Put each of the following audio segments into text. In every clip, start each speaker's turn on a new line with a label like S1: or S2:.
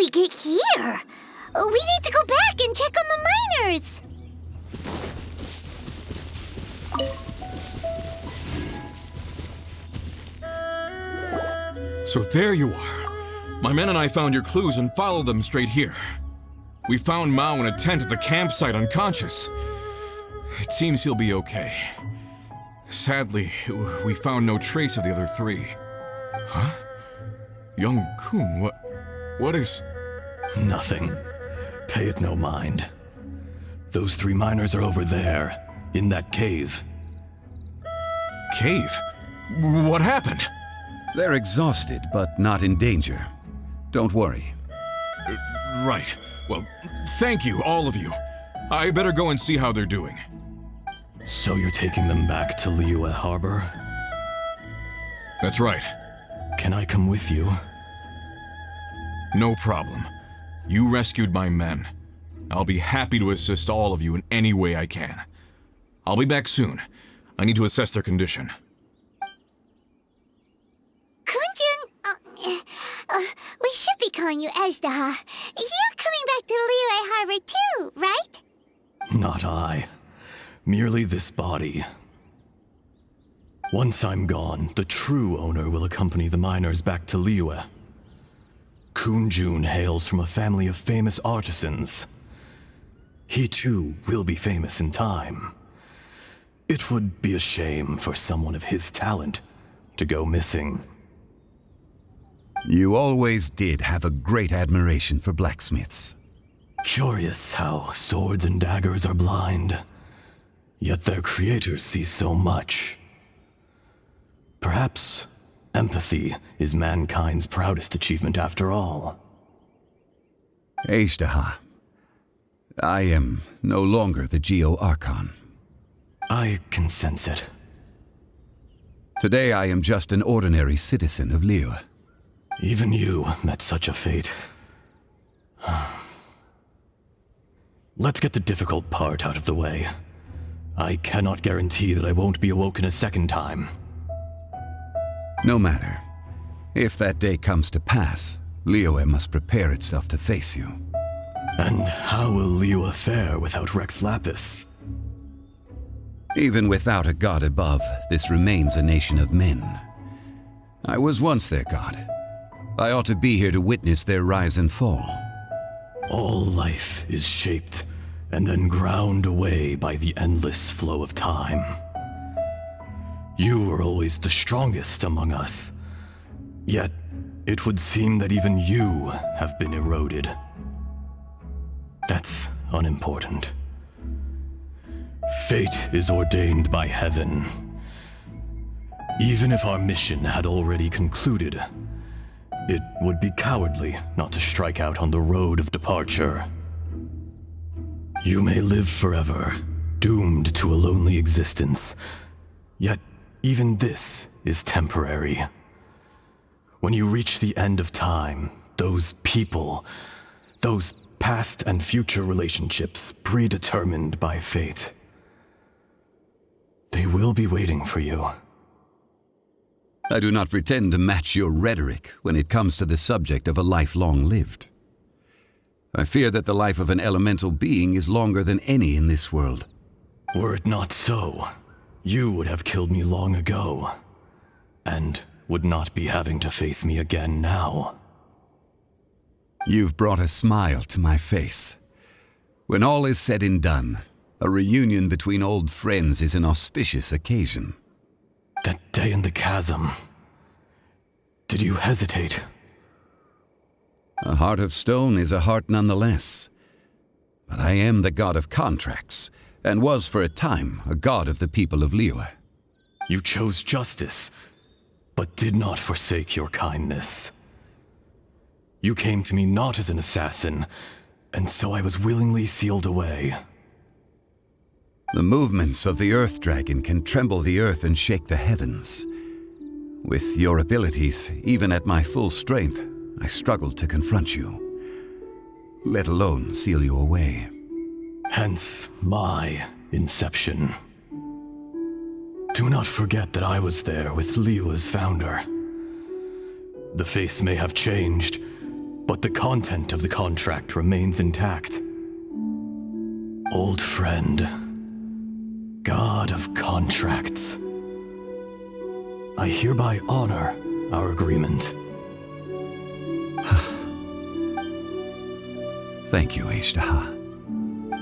S1: we get here? We need to go back and check on the miners.
S2: So there you are. My men and I found your clues and followed them straight here. We found Mao in a tent at the campsite unconscious. It seems he'll be okay. Sadly, we found no trace of the other three. Huh? Young Kun, what is...
S3: Nothing. Pay it no mind. Those 3 miners are over there, in that cave.
S2: Cave? What happened?
S4: They're exhausted, but not in danger. Don't worry.
S2: Right. Well, thank you, all of you. I better go and see how they're doing.
S3: So you're taking them back to Liyue Harbor?
S2: That's right.
S3: Can I come with you?
S2: No problem. You rescued my men. I'll be happy to assist all of you in any way I can. I'll be back soon. I need to assess their condition.
S1: Kunjun, we should be calling you Adalah. You're coming back to Liyue Harbor too, right?
S3: Not I. Merely this body. Once I'm gone, the true owner will accompany the miners back to Liyue. Kunjun hails from a family of famous artisans. He too will be famous in time. It would be a shame for someone of his talent to go missing.
S4: You always did have a great admiration for blacksmiths.
S3: Curious how swords and daggers are blind, yet their creators see so much. Perhaps empathy is mankind's proudest achievement after all.
S4: Adalah, I am no longer the Geo-Archon.
S3: I can sense it.
S4: Today I am just an ordinary citizen of Liyue.
S3: Even you met such a fate. Let's get the difficult part out of the way. I cannot guarantee that I won't be awoken a second time.
S4: No matter. If that day comes to pass, Liyue must prepare itself to face you.
S3: And how will Liyue fare without Rex Lapis?
S4: Even without a god above, this remains a nation of men. I was once their god. I ought to be here to witness their rise and fall.
S3: All life is shaped and then ground away by the endless flow of time. You were always the strongest among us. Yet, it would seem that even you have been eroded. That's unimportant. Fate is ordained by heaven. Even if our mission had already concluded, it would be cowardly not to strike out on the road of departure. You may live forever, doomed to a lonely existence. Yet, even this is temporary. When you reach the end of time, those people, those past and future relationships predetermined by fate, they will be waiting for you.
S4: I do not pretend to match your rhetoric when it comes to the subject of a life long lived. I fear that the life of an elemental being is longer than any in this world.
S3: Were it not so, you would have killed me long ago, and would not be having to face me again now.
S4: You've brought a smile to my face. When all is said and done, a reunion between old friends is an auspicious occasion.
S3: That day in the chasm, did you hesitate?
S4: A heart of stone is a heart nonetheless. But I am the god of contracts, and was for a time a god of the people of Liyue.
S3: You chose justice, but did not forsake your kindness. You came to me not as an assassin, and so I was willingly sealed away.
S4: The movements of the Earth Dragon can tremble the earth and shake the heavens. With your abilities, even at my full strength, I struggled to confront you, let alone seal you away.
S3: Hence my inception. Do not forget that I was there with Liyue's founder. The face may have changed, but the content of the contract remains intact. Old friend, God of contracts, I hereby honor our agreement.
S4: Thank you, Akhirnya.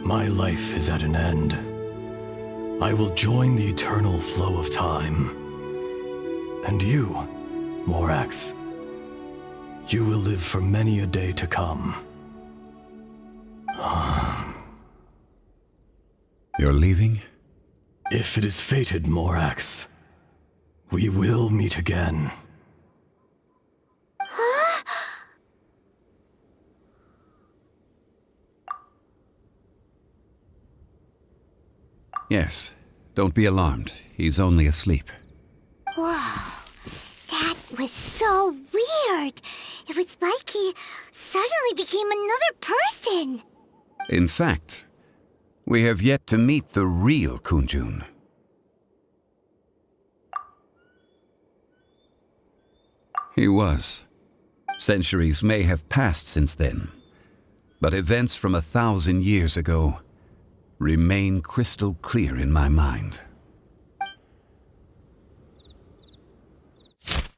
S3: My life is at an end. I will join the eternal flow of time. And you, Morax, you will live for many a day to come.
S4: You're leaving?
S3: If it is fated, Morax, we will meet again.
S4: Yes. Don't be alarmed. He's only asleep.
S1: Wow, that was so weird. It was like he suddenly became another person.
S4: In fact, we have yet to meet the real Kunjun. He was. Centuries may have passed since then, but events from 1,000 years ago remain crystal clear in my mind.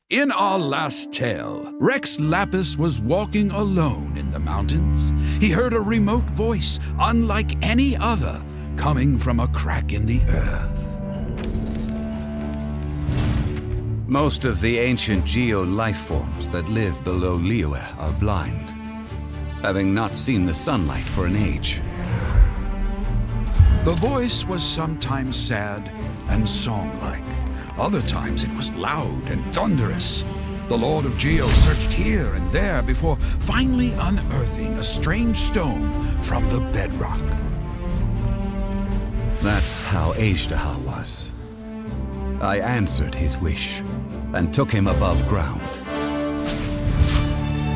S5: In our last tale, Rex Lapis was walking alone in the mountains. He heard a remote voice, unlike any other, coming from a crack in the earth.
S4: Most of the ancient geo-life forms that live below Liyue are blind, having not seen the sunlight for an age.
S5: The voice was sometimes sad and song-like. Other times it was loud and thunderous. The Lord of Geo searched here and there before finally unearthing a strange stone from the bedrock.
S4: That's how Akhirnya was. I answered his wish and took him above ground.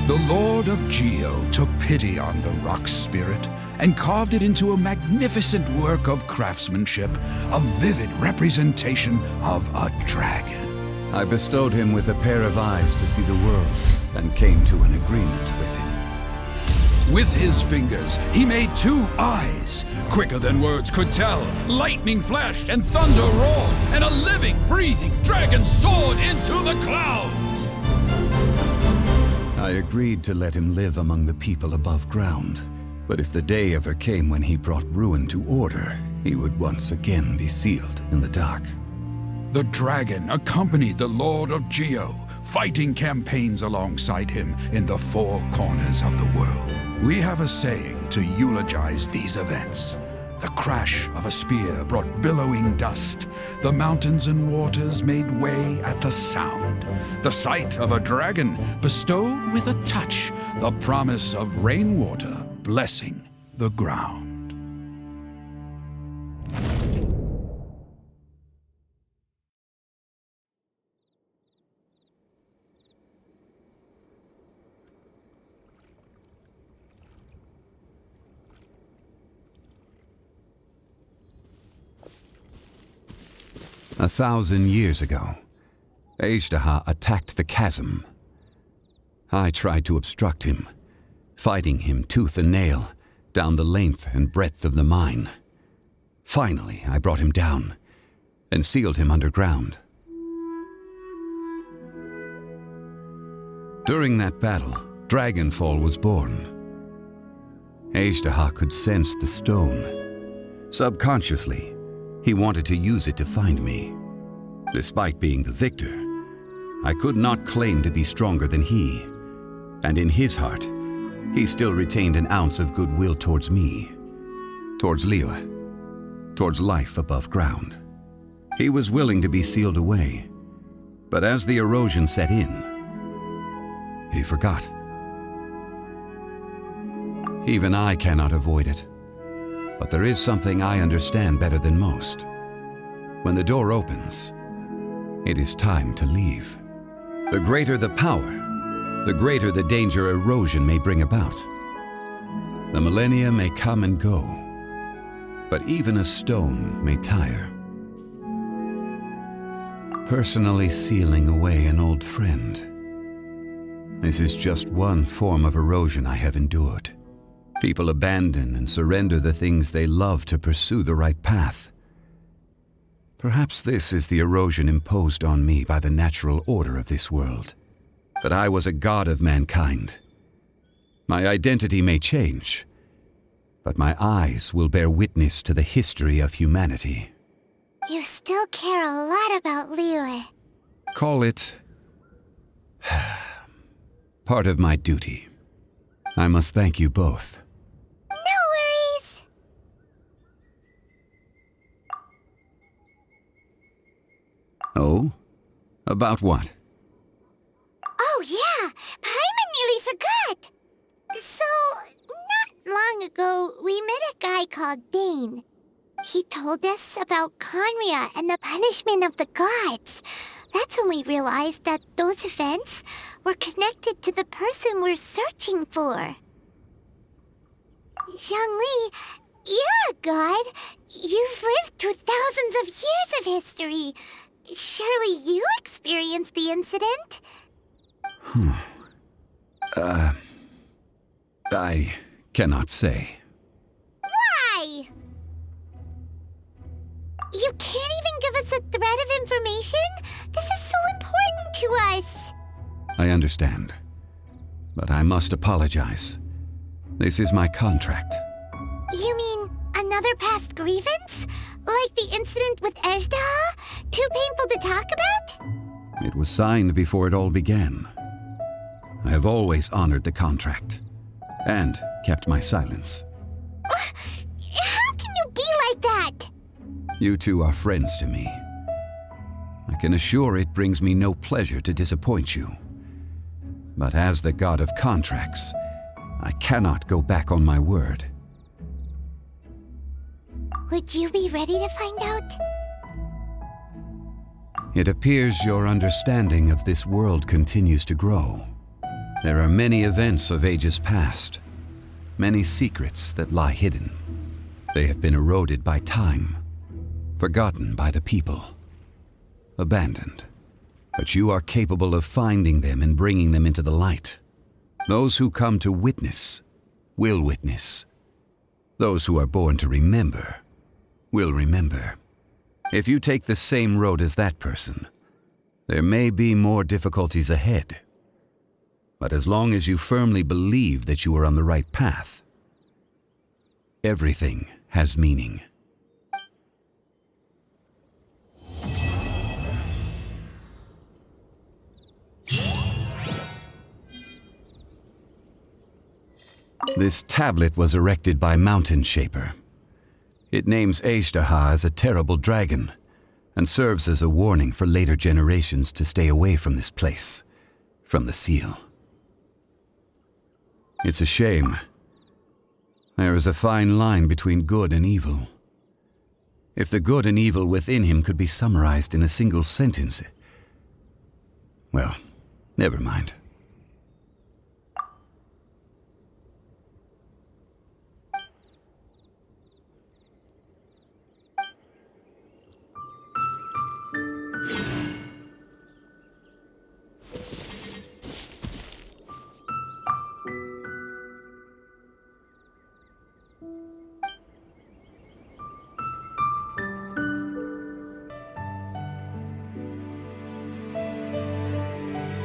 S5: The Lord of Geo took pity on the rock spirit and carved it into a magnificent work of craftsmanship, a vivid representation of a dragon.
S4: I bestowed him with a pair of eyes to see the world and came to an agreement with him.
S5: With his fingers, he made 2 eyes. Quicker than words could tell, lightning flashed and thunder roared, and a living, breathing dragon soared into the clouds.
S4: I agreed to let him live among the people above ground, but if the day ever came when he brought ruin to order, he would once again be sealed in the dark.
S5: The dragon accompanied the Lord of Geo, fighting campaigns alongside him in the 4 corners of the world. We have a saying to eulogize these events. The crash of a spear brought billowing dust. The mountains and waters made way at the sound. The sight of a dragon bestowed with a touch the promise of rainwater blessing the ground.
S4: A 1,000 years ago, Akhirnya attacked the chasm. I tried to obstruct him, fighting him tooth and nail down the length and breadth of the mine. Finally, I brought him down and sealed him underground. During that battle, Dragonfall was born. Akhirnya could sense the stone. Subconsciously, he wanted to use it to find me. Despite being the victor, I could not claim to be stronger than he, and in his heart, he still retained an ounce of goodwill towards me, towards Liyue, towards life above ground. He was willing to be sealed away, but as the erosion set in, he forgot. Even I cannot avoid it. But there is something I understand better than most. When the door opens, it is time to leave. The greater the power, the greater the danger erosion may bring about. The millennia may come and go, but even a stone may tire. Personally sealing away an old friend, This is just one form of erosion I have endured. People abandon and surrender the things they love to pursue the right path. Perhaps this is the erosion imposed on me by the natural order of this world. That I was a god of mankind. My identity may change, but my eyes will bear witness to the history of humanity.
S1: You still care a lot about Liyue.
S4: Call it part of my duty. I must thank you both.
S1: No worries.
S4: Oh? About what?
S1: Oh yeah, Paimon nearly forgot. So, not long ago, we met a guy called Dain. He told us about Khaenri'Ah and the punishment of the gods. That's when we realized that those events were connected to the person we're searching for. Zhongli, you're a god. You've lived through thousands of years of history. Surely you experienced the incident?
S4: I cannot say.
S1: Why? You can't even give us a thread of information? This is so important to us.
S4: I understand. But I must apologize. This is my contract.
S1: You mean another past grievance? Like the incident with Adalah? Too painful to talk about?
S4: It was signed before it all began. I have always honored the contract. And kept my silence.
S1: How can you be like that?
S4: You two are friends to me. I can assure it brings me no pleasure to disappoint you. But as the god of contracts, I cannot go back on my word.
S1: Would you be ready to find out?
S4: It appears your understanding of this world continues to grow. There are many events of ages past, many secrets that lie hidden. They have been eroded by time, forgotten by the people, abandoned. But you are capable of finding them and bringing them into the light. Those who come to witness will witness. Those who are born to remember will remember. If you take the same road as that person, there may be more difficulties ahead. But as long as you firmly believe that you are on the right path, everything has meaning. This tablet was erected by Mountain Shaper. It names Adalah as a terrible dragon and serves as a warning for later generations to stay away from this place, from the seal. It's a shame. There is a fine line between good and evil. If the good and evil within him could be summarized in a single sentence... Well, never mind.